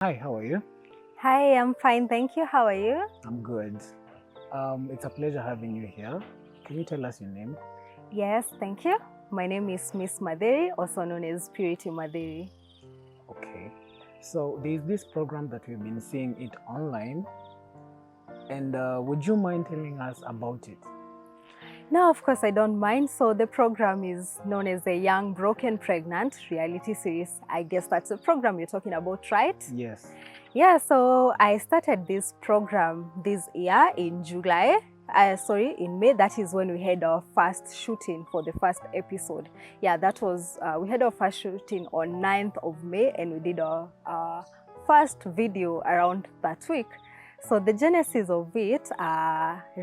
Hi, how are you? Hi, I'm fine, thank you. How are you? I'm good. It's a pleasure having you here. Can you tell us your name? Yes, thank you. My name is Ms.Matheri, also known as Purity Madheri. Okay. So there's this program that we've been seeing it online, and would you mind telling us about it? No, of course, I don't mind. So the program is known as the Young Broken Pregnant reality series. I guess that's the program you're talking about, right? Yes. Yeah, so I started this program this year in July. In May. That is when we had our first shooting for the first episode. Yeah, that was, we had our first shooting on 9th of May and we did our first video around that week. So the genesis of it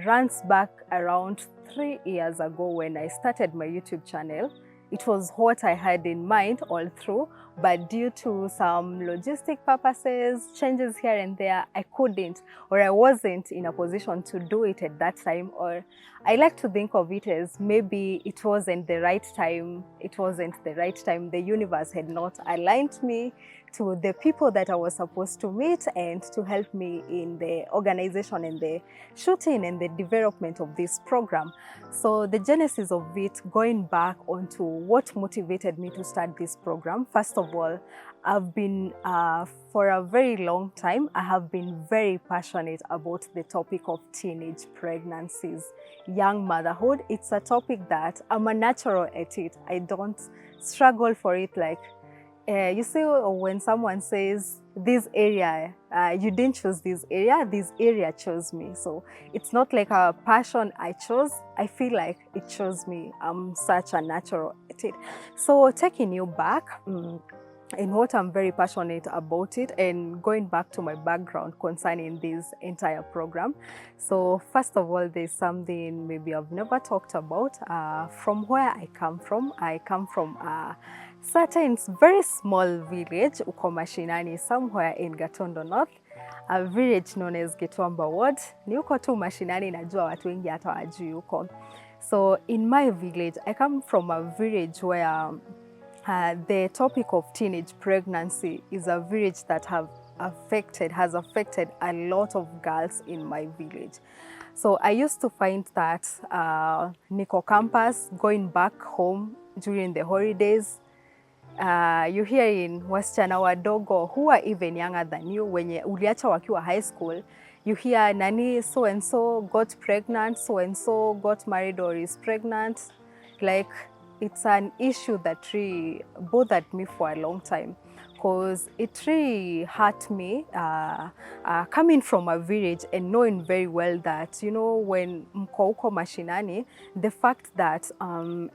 runs back around 3 years ago when I started my YouTube channel. It was what I had in mind all through, but due to some logistic purposes, changes here and there, I couldn't or I wasn't in a position to do it at that time. Or I like to think of it as maybe it wasn't the right time. It wasn't the right time. The universe had not aligned me to the people that I was supposed to meet and to help me in the organization and the shooting and the development of this program. So the genesis of it, going back onto what motivated me to start this program, first of all, I've been, for a very long time, I have been very passionate about the topic of teenage pregnancies, young motherhood. It's a topic that I'm a natural at it. I don't struggle for it like, you see, when someone says this area, you didn't choose this area chose me. So it's not like a passion I chose. I feel like it chose me. I'm such a natural at it. So taking you back, in what I'm very passionate about it and going back to my background concerning this entire program. So first of all, there's something maybe I've never talked about. From where I come from a certain very small village, uko mashinani, somewhere in Gatondo North, a village known as Gitwamba Ward. Ni huko tu mashinani, najua watu wengi hata wajui huko. So in my village, I come from a village where the topic of teenage pregnancy is a village that has affected a lot of girls in my village. So I used to find that Nico campus, going back home during the holidays, you hear in wasichana wadogo who are even younger than you, wenye uliacha wakiwa high school, you hear nani so and so got pregnant, so and so got married or is pregnant. Like, it's an issue that really bothered me for a long time because it really hurt me coming from a village and knowing very well that, you know, when mko huko mashinani, the fact that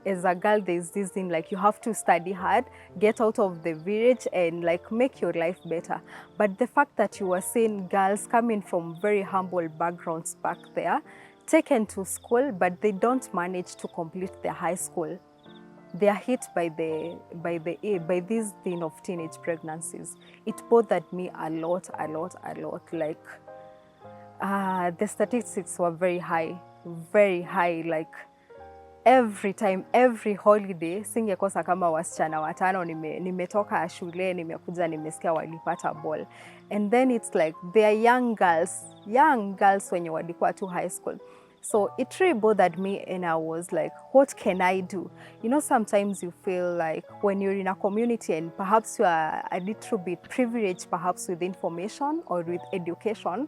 as a girl there's this thing like you have to study hard, get out of the village and like make your life better. But the fact that you were seeing girls coming from very humble backgrounds back there, taken to school, but they don't manage to complete their high school. They are hit by this thing of teenage pregnancies. It bothered me a lot. Like, the statistics were very high. Like, every time, every holiday, singekosa kama wasichana watano nimetoka shule, nimekuja nimesikia walipata ball. And then it's like they are young girls wenye walikuwa tu high school. So it really bothered me and I was like, what can I do? You know, sometimes you feel like when you're in a community and perhaps you are a little bit privileged, perhaps with information or with education,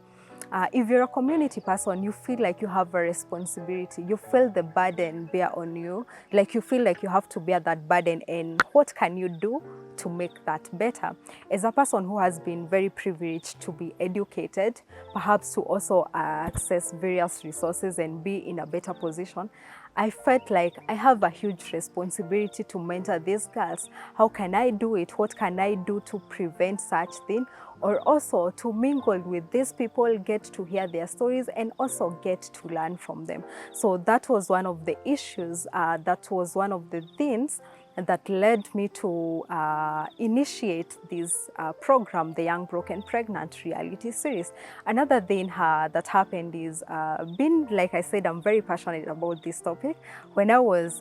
if you're a community person, you feel like you have a responsibility. You feel the burden bear on you, like you feel like you have to bear that burden, and what can you do to make that better? As a person who has been very privileged to be educated, perhaps to also access various resources and be in a better position, I felt like I have a huge responsibility to mentor these girls. How can I do it? What can I do to prevent such thing? Or also to mingle with these people, get to hear their stories and also get to learn from them. So that was one of the issues, that was one of the things that led me to initiate this program, the Young Broken Pregnant reality series. Another thing that happened is, like I said, I'm very passionate about this topic. When I was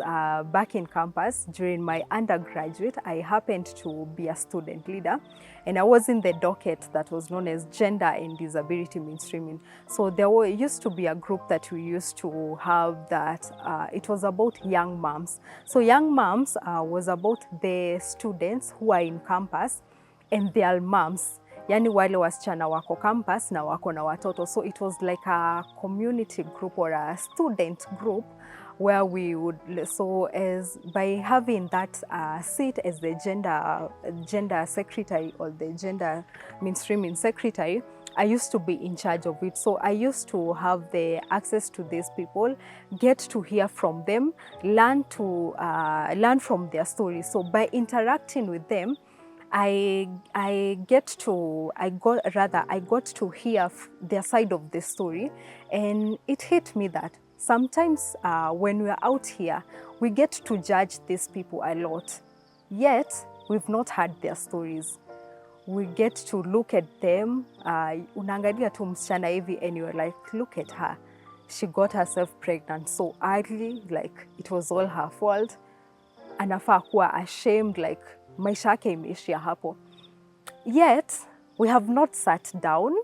back in campus during my undergraduate, I happened to be a student leader, and I was in the docket that was known as Gender and Disability Mainstreaming. So there used to be a group that we used to have that it was about young moms. So young moms was about the students who are in campus and their moms. Yani wale wasichana wako campus na wako na watoto. So it was like a community group or a student group where we would, so as by having that seat as the gender secretary or the gender mainstreaming secretary, I used to be in charge of it. So I used to have the access to these people, get to hear from them, learn from their stories. So by interacting with them, I got to hear their side of the story, and it hit me that sometimes when we're out here, we get to judge these people a lot, yet we've not heard their stories. We get to look at them, unaangalia tu msichana hivi and you're like, look at her. She got herself pregnant so early, like it was all her fault. Anafaa kuwa ashamed, like maisha yake imeishia hapo. Yet, we have not sat down,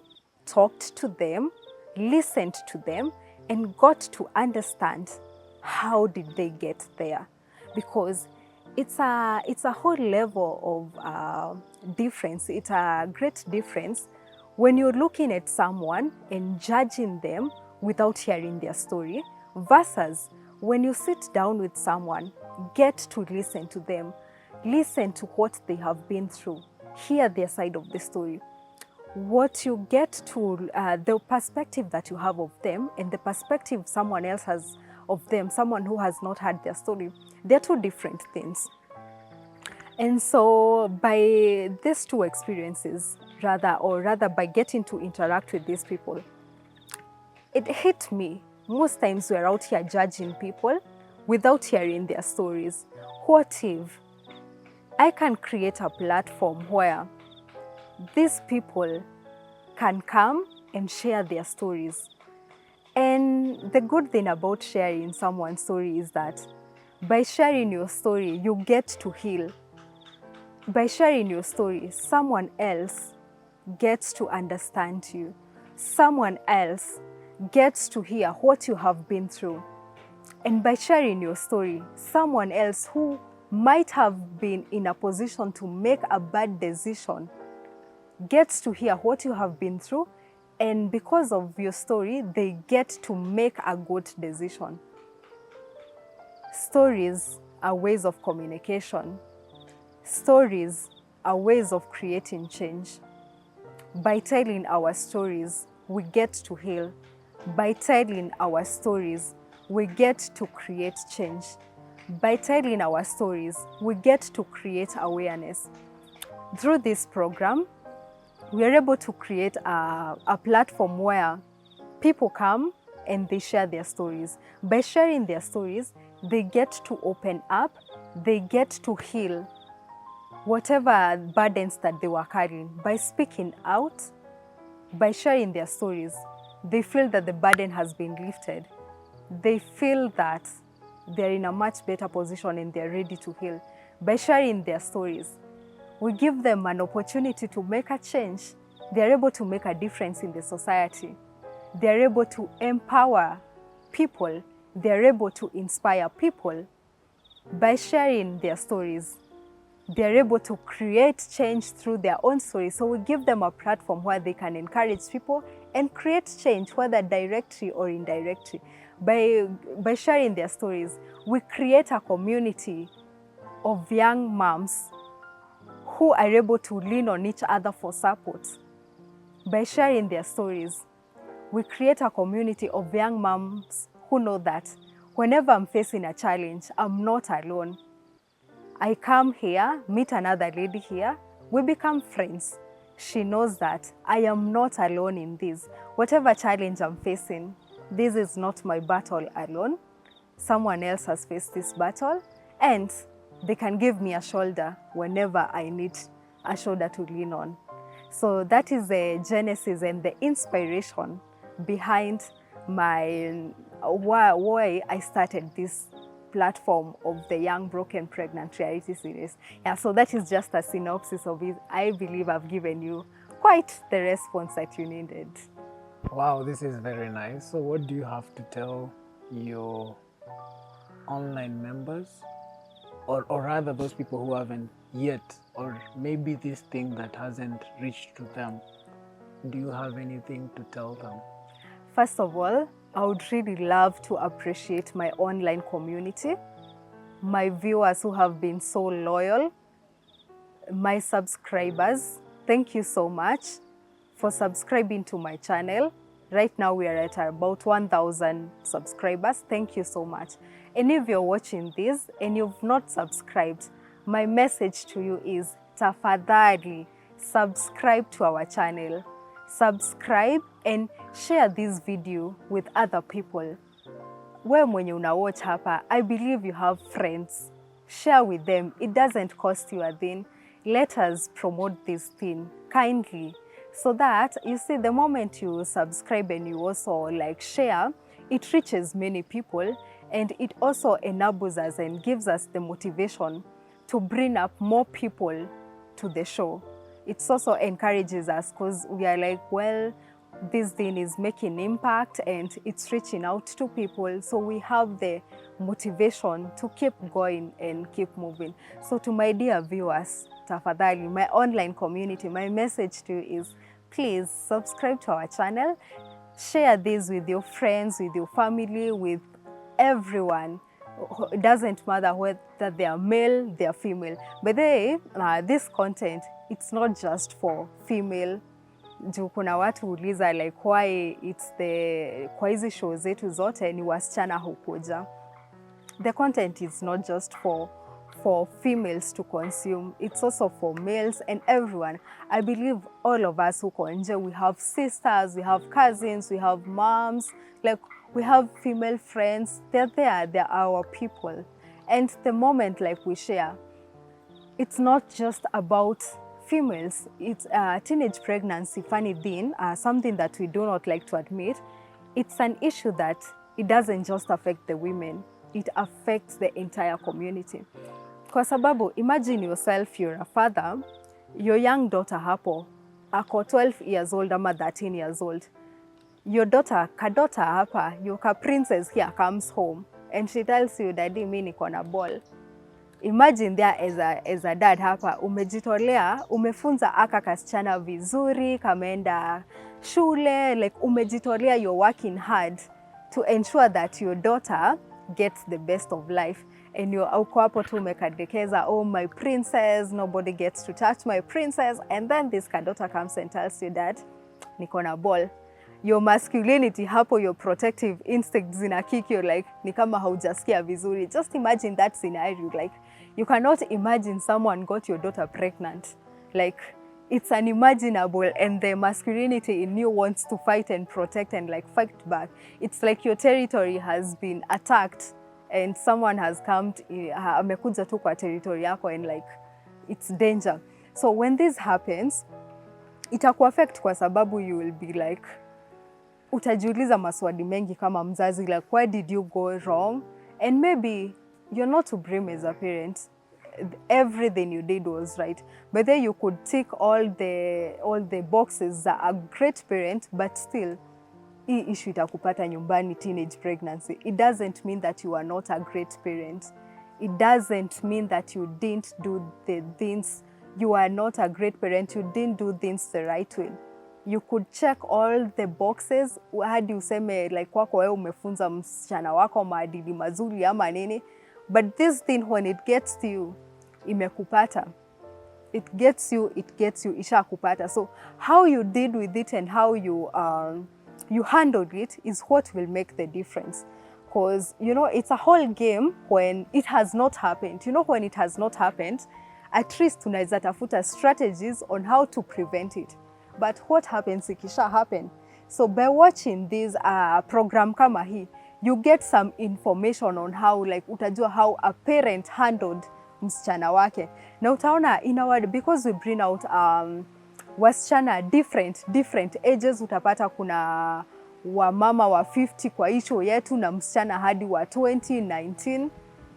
talked to them, listened to them, and got to understand how did they get there. Because it's a whole level of difference. It's a great difference when you're looking at someone and judging them without hearing their story, versus when you sit down with someone, get to listen to them, listen to what they have been through, hear their side of the story. What you get to, the perspective that you have of them and the perspective someone else has of them, someone who has not heard their story, they're two different things. And so by these two experiences, rather by getting to interact with these people, it hit me. Most times we're out here judging people without hearing their stories. What if I can create a platform where these people can come and share their stories? And the good thing about sharing someone's story is that by sharing your story, you get to heal. By sharing your story, someone else gets to understand you. Someone else gets to hear what you have been through. And by sharing your story, someone else who might have been in a position to make a bad decision gets to hear what you have been through, and because of your story, they get to make a good decision. Stories are ways of communication. Stories are ways of creating change. By telling our stories, we get to heal. By telling our stories, we get to create change. By telling our stories, we get to create awareness. Through this program, we are able to create a platform where people come and they share their stories. By sharing their stories, they get to open up, they get to heal whatever burdens that they were carrying. By speaking out, by sharing their stories, they feel that the burden has been lifted. They feel that they're in a much better position and they're ready to heal. By sharing their stories, we give them an opportunity to make a change. They're able to make a difference in the society. They're able to empower people. They're able to inspire people. By sharing their stories, they're able to create change through their own stories. So we give them a platform where they can encourage people and create change, whether directly or indirectly. By sharing their stories, we create a community of young moms who are able to lean on each other for support. By sharing their stories, we create a community of young moms who know that whenever I'm facing a challenge, I'm not alone. I come here, meet another lady here, we become friends. She knows that I am not alone in this. Whatever challenge I'm facing, this is not my battle alone. Someone else has faced this battle, and they can give me a shoulder whenever I need a shoulder to lean on. So that is the genesis and the inspiration behind my why I started this platform of the Young Broken Pregnant reality series. Yeah, so that is just a synopsis of it. I believe I've given you quite the response that you needed. Wow, this is very nice. So what do you have to tell your online members, or rather those people who haven't yet, or maybe this thing that hasn't reached to them? Do you have anything to tell them? First of all, I would really love to appreciate my online community, my viewers who have been so loyal, my subscribers. Thank you so much for subscribing to my channel. Right now we are at about 1,000 subscribers. Thank you so much. And if you're watching this and you've not subscribed, my message to you is tafadhali subscribe to our channel. Subscribe and share this video with other people. Wewe mwenye una watch hapa, I believe you have friends. Share with them. It doesn't cost you a thing. Let us promote this thing kindly, so that you see the moment you subscribe and you also like share, it reaches many people, and it also enables us and gives us the motivation to bring up more people to the show. It also encourages us because we are like, well, this thing is making impact and it's reaching out to people. So we have the motivation to keep going and keep moving. So to my dear viewers, tafadhali, my online community, my message to you is please subscribe to our channel. Share this with your friends, with your family, with everyone. It doesn't matter whether they are male, they are female. But this content, it's not just for female. Juu kuna watu uliza like why it's kwa hizi show zetu zote ni wasichana hukuja. The content is not just for females to consume, it's also for males and everyone. I believe all of us who nje, we have sisters, we have cousins, we have moms, like we have female friends. They're there, they're our people. And the moment like we share, it's not just about females. It's teenage pregnancy, funny thing, something that we do not like to admit. It's an issue that it doesn't just affect the women, it affects the entire community. Kwa sababu, imagine yourself, you're a father, your young daughter hapo, ako 12 years old ama 13 years old. Your daughter, kadota hapa, your princess here comes home and she tells you, daddy, mimi niko na ball. Imagine there as a dad hapa, umejitolea, umefunza aka kasichana vizuri, kameenda shule, like umejitolea, you're working hard to ensure that your daughter gets the best of life. And you're uko hapo tu umekadekeza, oh my princess, nobody gets to touch my princess. And then this kadota comes and tells you that, niko na ball. Your masculinity hapo, your protective instincts zina kick you like, ni kama haujasikia vizuri. Just imagine that scenario, like, you cannot imagine someone got your daughter pregnant. Like, it's unimaginable, and the masculinity in you wants to fight and protect and like fight back. It's like your territory has been attacked and someone has come, amekuja tu kwa territory yako, and like, it's danger. So when this happens, itakuaffect kwa sababu you will be like, utajiuliza maswali mengi kama mzazi, like, where did you go wrong? And maybe you're not to blame as a parent. Everything you did was right. But then you could tick all the boxes that a great parent, but still, hii issue itakupata nyumbani, teenage pregnancy. It doesn't mean that you are not a great parent. It doesn't mean that you didn't do the things. You are not a great parent. You didn't do things the right way. You could check all the boxes hadi useme like kwako wewe umefunza msichana wako maadili mazuri ama nini, but this thing when it gets to you, imekupata. It gets you, ishakupata. So how you did with it and how you handled it is what will make the difference. Because, you know, it's a whole game when it has not happened. You know, when it has not happened, at least tunaweza tafuta strategies on how to prevent it. But what happens ikisha happen? So by watching this program kama hii, you get some information on how, like, utajua how a parent handled msichana wake. Na utaona in our, because we bring out wasichana different ages, utapata kuna wamama wa 50 kwa hicho yetu na msichana hadi wa 20, 19,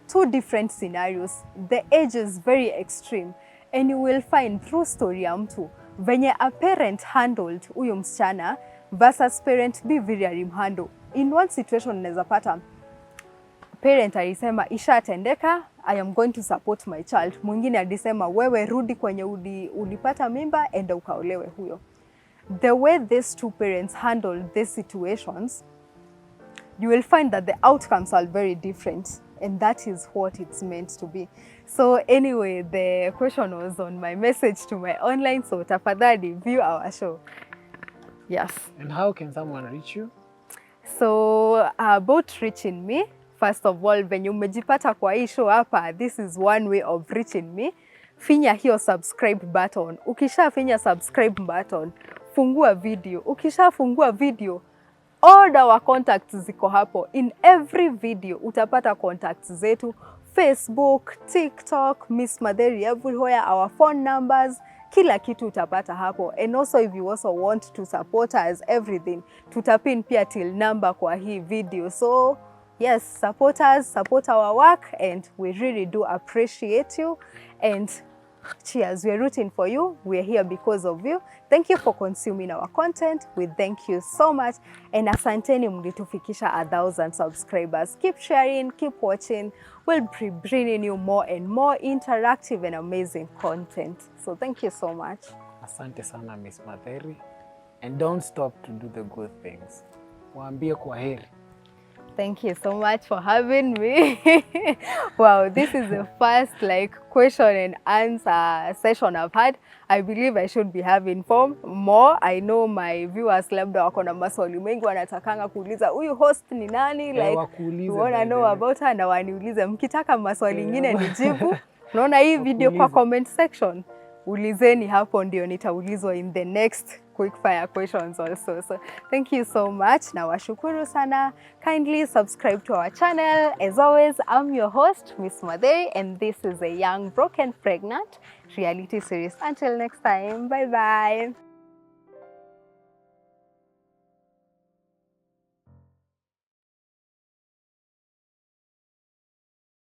two different scenarios. The age is very extreme, and you will find through story ya mtu venye a parent handled huyo msichana versus parent B vile alimhandle. In one situation unaweza pata parent alisema ishatendeka, I am going to support my child. Mwingine alisema wewe rudi kwenye ulipata mimba, enda ukaolewe huyo. The way these two parents handle these situations, you will find that the outcomes are very different, and that is what it's meant to be. So anyway, the question was on my message to my online, so tafadhali view our show. Yes. And how can someone reach you? So about reaching me, first of all, venye umejipata kwa hii show hapa, this is one way of reaching me. Finya hiyo subscribe button. Ukisha finya subscribe button, fungua video. Ukisha fungua video, all our contacts ziko hapo. In every video utapata contacts zetu, Facebook, TikTok, Ms.Matheri everywhere, our phone numbers, kila kitu utapata hapo. And also if you also want to support us, everything, tutapin pia till number kwa hii video. So yes, support us, support our work, and we really do appreciate you. And cheers, we're rooting for you. We're here because of you. Thank you for consuming our content. We thank you so much. And asanteni mlitufikisha 1,000 subscribers. Keep sharing, keep watching. We'll be bringing you more and more interactive and amazing content. So thank you so much. Asante sana Ms.Matheri. And don't stop to do the good things. Waambie kwaheri. Thank you so much for having me. Wow, this is the first question and answer session I've had. I believe I should be having more. I know my viewers labda wako na maswali mengi wanatakanga kuuliza huyu host ni nani, we wanna know about her, na waniulize mkitaka maswali ingine nijibu. Unaona hii video kwa comment section, ulizeni hapo ndio nitaulizwa in the next quick fire questions also. So thank you so much. Na washukuru sana. Kindly subscribe to our channel. As always, I'm your host, Ms.Matheri, and this is a Young Broken Pregnant reality series. Until next time, bye bye.